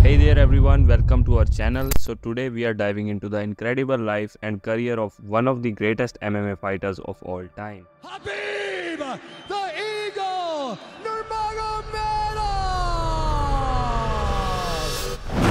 Hey there everyone, welcome to our channel. So today we are diving into the incredible life and career of one of the greatest MMA fighters of all time. Khabib, the Eagle, Nurmagomedov!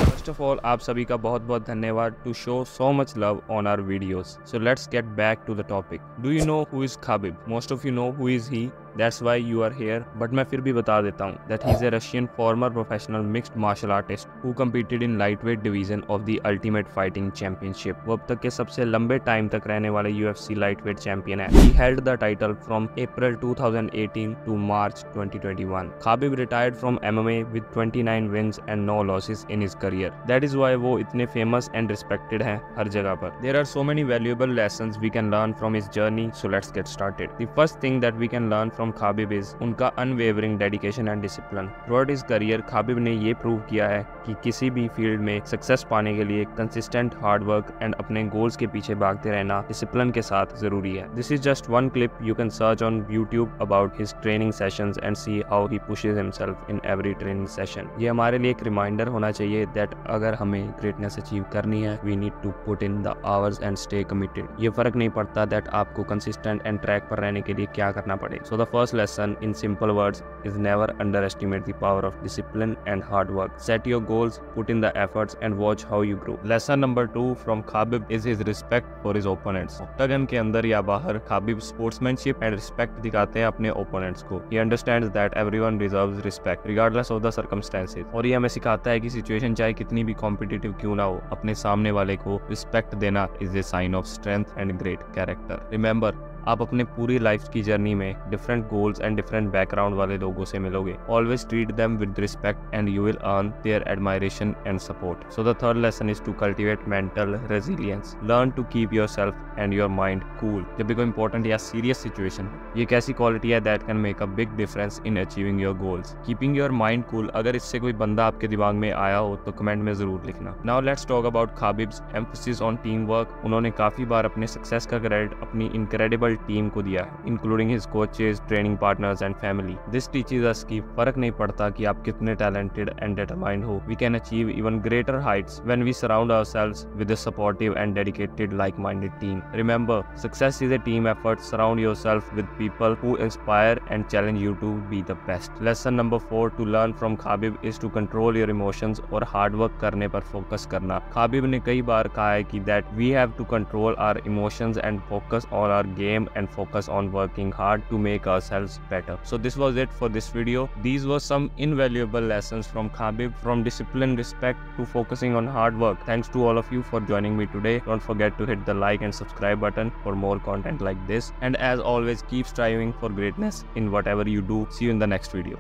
First of all, आप सभी का बहुत धन्यवाद to show so much love on our videos. So let's get back to the topic. Do you know who is Khabib? Most of you know who is he. That's why you are here. But मैं फिर भी बता देता हूँ that he is a Russian former professional mixed martial artist who competed in lightweight division of the Ultimate Fighting Championship. वो अब तक के सबसे लंबे टाइम तक रहने वाले UFC lightweight champion है. He held the title from April 2018 to March 2021. Khabib retired from MMA with 29 wins and no losses in his career. That is why वो इतने famous and respected हैं हर जगह पर. There are so many valuable lessons we can learn from his journey. So let's get started. The first thing that we can learn from Khabib is उनका unwavering dedication and discipline. Throughout his career, Khabib ने ये prove किया है कि किसी भी field में success पाने के लिए कंसिस्टेंट हार्ड वर्क एंड अपने गोल्स के पीछे भागते रहना डिसिप्लिन के साथ जरूरी है. This is just one clip you can search on YouTube about his training sessions and see how he pushes himself in every training session. ये हमारे लिए एक रिमाइंडर होना चाहिए that अगर हमें ग्रेटनेस अचीव करनी है, we need to put in the hours and stay committed. ये फर्क नहीं पड़ता that आपको कंसिस्टेंट एंड ट्रैक पर रहने के लिए क्या करना पड़े. So the first lesson in simple words is never underestimate the power of discipline and hard work. Set your goals, put in the efforts and watch how you grow. Lesson number 2 from Khabib is his respect for his opponents. Octagon के अंदर या बाहर Khabib sportsmanship and respect दिखाते हैं अपने opponents को. He understands that everyone deserves respect regardless of the circumstances. और ये हमें सिखाता है कि सिचुएशन चाहे कितनी भी कॉम्पिटिटिव क्यों ना हो, अपने सामने वाले को रिस्पेक्ट देना is a sign of strength and great character. Remember, आप अपने पूरी लाइफ की जर्नी में different goals and different background वाले लोगों से मिलोगे. Always treat them with respect and you will earn their admiration and support. So the third lesson is to cultivate mental resilience. Learn to keep yourself and your mind cool जब भी कोई important या serious situation. ये एक ऐसी quality है that can make a big difference in achieving your goals. Keeping your mind cool, अगर इससे कोई बंदा आपके दिमाग में आया हो तो कमेंट में जरूर लिखना. Now let's talk about Khabib's emphasis on team work. उन्होंने काफी बार अपने सक्सेस का क्रेडिट अपनी इनक्रेडिबल टीम को दिया है, including his coaches, training partners and family. This teaches us कि फर्क नहीं पड़ता कि आप कितने टैलेंटेड एंड डिटरमाइंड हो. We can achieve even greater heights when we surround ourselves with a supportive and dedicated like minded team. Remember, success is a team effort. Surround yourself with people who inspire and challenge you to be the best. Lesson number 4 to learn from Khabib is to control your emotions और hard work करने पर focus करना. Khabib ने कई बार कहा है कि that we have to control our emotions and focus on our game and focus on working hard to make ourselves better. So this was it for this video. These were some invaluable lessons from Khabib, from discipline, respect to focusing on hard work. Thanks to all of you for joining me today. Don't forget to hit the like and subscribe button for more content like this. And as always, keep striving for greatness in whatever you do. See you in the next video.